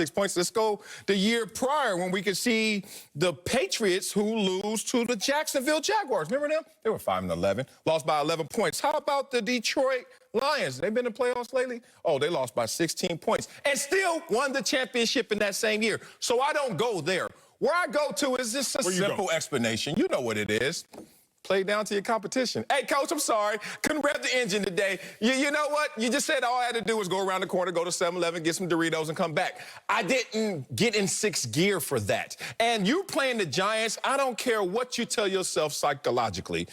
6 points. Let's go the year prior when we could see the Patriots who lose to the Jacksonville Jaguars. Remember them? They were 5-11, lost by 11 points. How about the Detroit Lions? They've been in playoffs lately. Oh, they lost by 16 points and still won the championship in that same year. So I don't go there. Where I go to is just a simple explanation. You know what it is. Play down to your competition. Hey, Coach, I'm sorry. Couldn't rev the engine today. You know what? You just said all I had to do was go around the corner, go to 7-Eleven, get some Doritos, and come back. I didn't get in sixth gear for that. And you playing the Giants, I don't care what you tell yourself psychologically.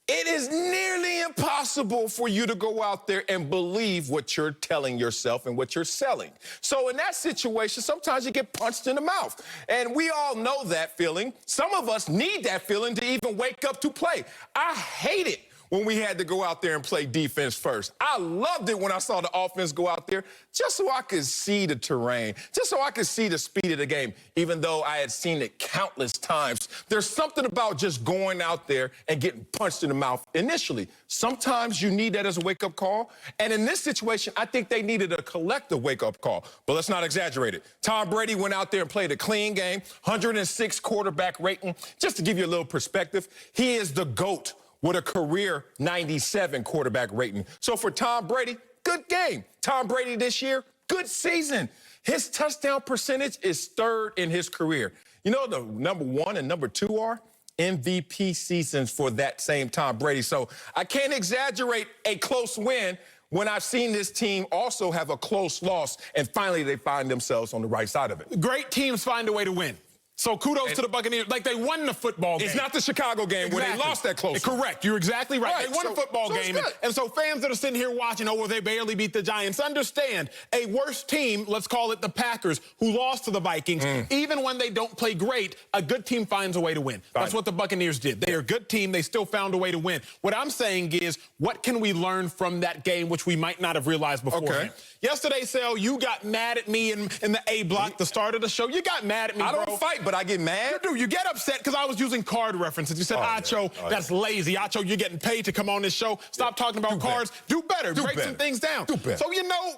It is nearly impossible for you to go out there and believe what you're telling yourself and what you're selling. So in that situation, sometimes you get punched in the mouth. And we all know that feeling. Some of us need that feeling to even wake up to play. I hate it when we had to go out there and play defense first. I loved it when I saw the offense go out there just so I could see the terrain, just so I could see the speed of the game, even though I had seen it countless times. There's something about just going out there and getting punched in the mouth initially. Sometimes you need that as a wake-up call. And in this situation, I think they needed a collective wake-up call. But let's not exaggerate it. Tom Brady went out there and played a clean game, 106 quarterback rating. Just to give you a little perspective, he is the GOAT with a career 97 quarterback rating. So for Tom Brady, good game. Tom Brady this year, good season. His touchdown percentage is third in his career. You know the number 1 and number 2 are? MVP seasons for that same Tom Brady. So I can't exaggerate a close win when I've seen this team also have a close loss, and finally they find themselves on the right side of it. Great teams find a way to win. So kudos to the Buccaneers. Like, they won the football game. It's not the Chicago game where they lost that close. Correct. You're exactly right. They won a football game. And so fans that are sitting here watching, oh, well, they barely beat the Giants, understand a worse team, let's call it the Packers, who lost to the Vikings, even when they don't play great, a good team finds a way to win. That's what the Buccaneers did. They are a good team. They still found a way to win. What I'm saying is, what can we learn from that game, which we might not have realized beforehand? Yesterday, Sal, you got mad at me in the A block, the start of the show. You got mad at me, I don't fight, but I get mad. You do. You get upset because I was using card references. You said, Acho, that's lazy. Acho, you're getting paid to come on this show. Stop talking about cards. Do better. Break some things down. So, you know,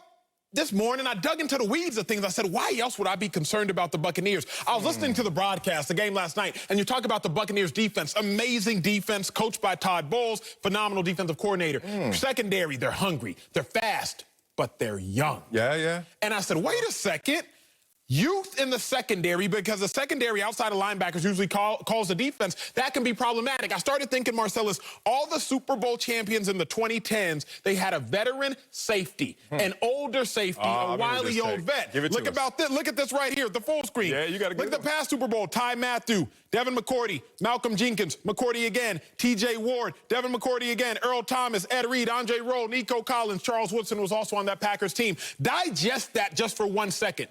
this morning, I dug into the weeds of things. I said, why else would I be concerned about the Buccaneers? I was listening to the broadcast, the game last night, and you talk about the Buccaneers defense. Amazing defense, coached by Todd Bowles, phenomenal defensive coordinator. Secondary, they're hungry. They're fast, but they're young. And I said, wait a second. Youth in the secondary, because the secondary outside of linebackers usually calls the defense, that can be problematic. I started thinking, Marcellus, all the Super Bowl champions in the 2010s, they had a veteran safety, an older safety, a wily old vet. Look about this. Look at this right here, the full screen. Look at the past Super Bowl. Ty Matthew, Devin McCourty, Malcolm Jenkins, McCourty again, T.J. Ward, Devin McCourty again, Earl Thomas, Ed Reed, Andre Rolle, Nico Collins, Charles Woodson was also on that Packers team. Digest that just for 1 second.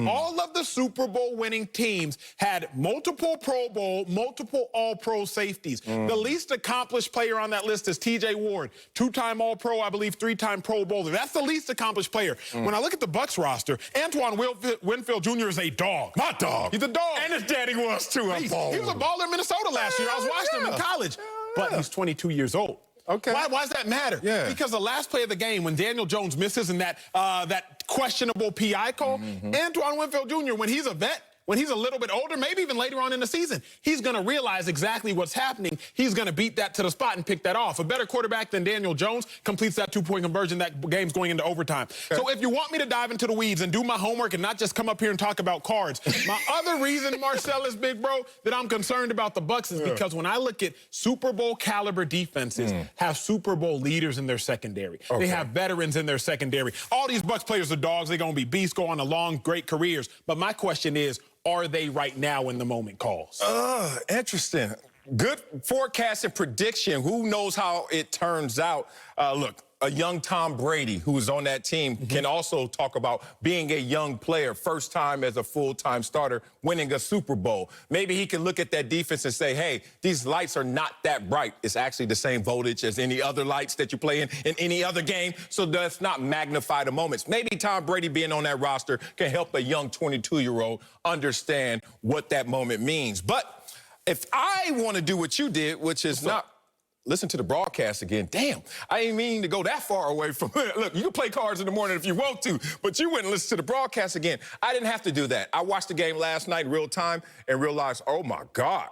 All of the Super Bowl winning teams had multiple Pro Bowl, multiple All-Pro safeties. The least accomplished player on that list is T.J. Ward, 2-time All-Pro, I believe 3-time Pro Bowler. That's the least accomplished player. When I look at the Bucs roster, Antoine Winfield Jr. is a dog. My dog. He's a dog. And his daddy was too. He was a baller in Minnesota last year. I was watching him in college. But he's 22 years old. Why does that matter? Because the last play of the game, when Daniel Jones misses in that questionable PI call, Antoine Winfield Jr., when he's a vet, when he's a little bit older, maybe even later on in the season, he's going to realize exactly what's happening. He's going to beat that to the spot and pick that off. A better quarterback than Daniel Jones completes that 2-point conversion. That game's going into overtime. So if you want me to dive into the weeds and do my homework and not just come up here and talk about cards, my other reason, Marcellus, big bro, that I'm concerned about the Bucs is because when I look at Super Bowl caliber defenses have Super Bowl leaders in their secondary. They have veterans in their secondary. All these Bucs players are dogs. They're going to be beasts, go on to long, great careers. But my question is, are they right now when the moment calls? Interesting. Good forecast and prediction. Who knows how it turns out? Look, a young Tom Brady, who is on that team, can also talk about being a young player, first time as a full-time starter, winning a Super Bowl. Maybe he can look at that defense and say, hey, these lights are not that bright. It's actually the same voltage as any other lights that you play in any other game, so let's not magnify the moments. Maybe Tom Brady being on that roster can help a young 22-year-old understand what that moment means. But if I want to do what you did, which is not listen to the broadcast again. Damn, I didn't mean to go that far away from it. Look, you can play cards in the morning if you want to, but you wouldn't listen to the broadcast again. I didn't have to do that. I watched the game last night in real time and realized, oh my God,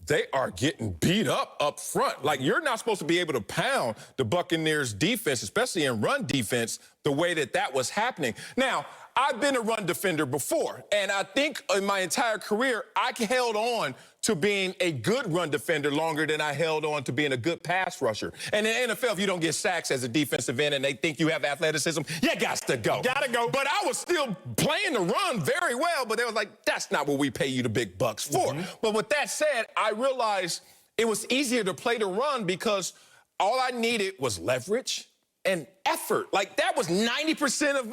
they are getting beat up front. Like, you're not supposed to be able to pound the Buccaneers defense, especially in run defense, the way that was happening. Now, I've been a run defender before, and I think in my entire career, I held on to being a good run defender longer than I held on to being a good pass rusher. And in the NFL, if you don't get sacks as a defensive end and they think you have athleticism, you got to go. Gotta go. But I was still playing the run very well, but they was like, that's not what we pay you the big bucks for. But with that said, I realized it was easier to play the run because all I needed was leverage and effort. Like, that was 90% of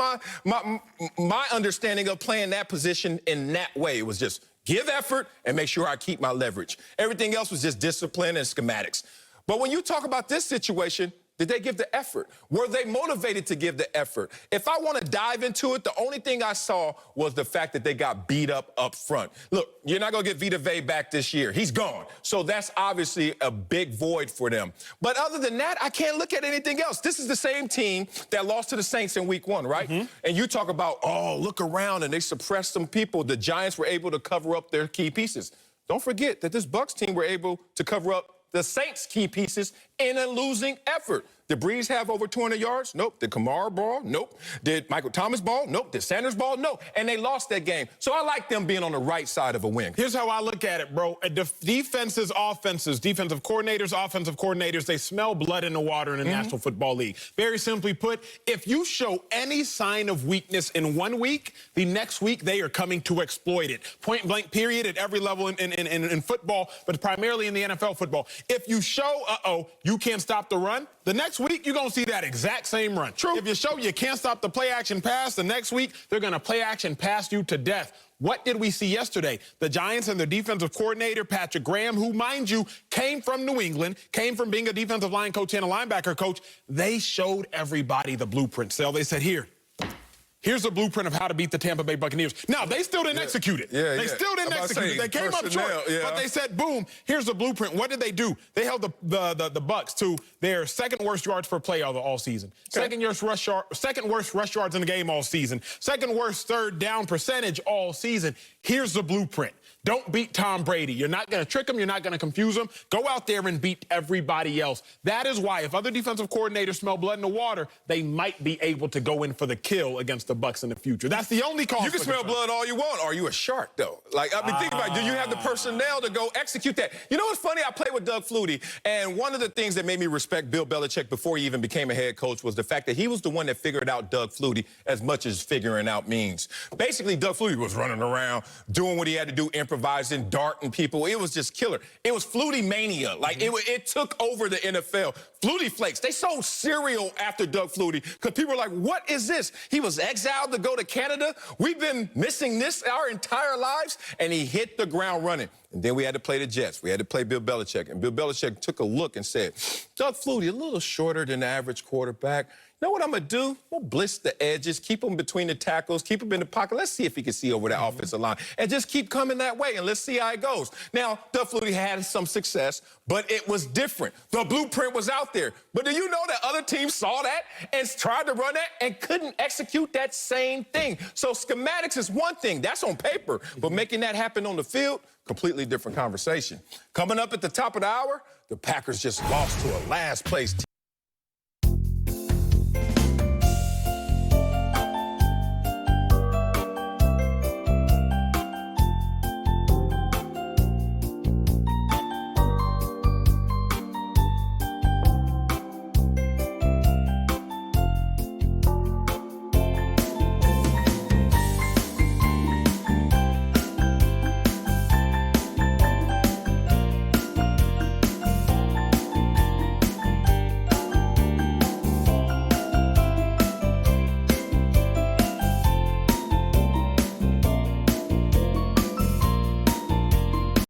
my understanding of playing that position in that way. It was just give effort and make sure I keep my leverage. Everything else was just discipline and schematics. But when you talk about this situation, did they give the effort? Were they motivated to give the effort? If I want to dive into it, the only thing I saw was the fact that they got beat up front. Look, you're not going to get Vita Vea back this year. He's gone. So that's obviously a big void for them. But other than that, I can't look at anything else. This is the same team that lost to the Saints in week 1, right? And you talk about, oh, look around, and they suppressed some people. The Giants were able to cover up their key pieces. Don't forget that this Bucs team were able to cover up the Saints' key pieces in a losing effort. Did Breeze have over 200 yards? Nope. Did Kamara ball? Nope. Did Michael Thomas ball? Nope. Did Sanders ball? No. And they lost that game. So I like them being on the right side of a win. Here's how I look at it, bro. Defenses, offenses, defensive coordinators, offensive coordinators, they smell blood in the water in the National Football League. Very simply put, if you show any sign of weakness in 1 week, the next week they are coming to exploit it. Point blank period at every level in football, but primarily in the NFL football. If you show, you can't stop the run, the next week you're going to see that exact same run. True. If you show you can't stop the play action pass, the next week they're going to play action pass you to death. What did we see yesterday? The Giants and their defensive coordinator, Patrick Graham, who, mind you, came from New England, came from being a defensive line coach and a linebacker coach, they showed everybody the blueprint. So they said, here's a blueprint of how to beat the Tampa Bay Buccaneers. Now, they still didn't execute it. They still didn't execute it. They came up short. But they said, boom, here's the blueprint. What did they do? They held the Bucs to their second worst yards per play all season. Second worst rush yards in the game all season. Second worst third down percentage all season. Here's the blueprint. Don't beat Tom Brady. You're not going to trick him. You're not going to confuse him. Go out there and beat everybody else. That is why if other defensive coordinators smell blood in the water, they might be able to go in for the kill against the Bucs in the future. That's the only cause. You can smell blood all you want. Are you a shark, though? Like, I mean, think about it. Do you have the personnel to go execute that? You know what's funny? I played with Doug Flutie, and one of the things that made me respect Bill Belichick before he even became a head coach was the fact that he was the one that figured out Doug Flutie as much as figuring out means. Basically, Doug Flutie was running around, doing what he had to do, improvising, darting people. It was just killer. It was Flutie mania. Like, it took over the NFL. Flutie Flakes. They sold cereal after Doug Flutie because people were like, what is this? He was exiled to go to Canada. We've been missing this our entire lives. And he hit the ground running. And then we had to play the Jets. We had to play Bill Belichick. And Bill Belichick took a look and said, Doug Flutie, a little shorter than the average quarterback. You know what I'm going to do? We'll blitz the edges, keep him between the tackles, keep him in the pocket. Let's see if he can see over that offensive line. And just keep coming that way, and let's see how it goes. Now, Doug Flutie had some success, but it was different. The blueprint was out there. But do you know that other teams saw that and tried to run that and couldn't execute that same thing? So schematics is one thing. That's on paper. But making that happen on the field, completely different conversation. Coming up at the top of the hour, the Packers just lost to a last-place team.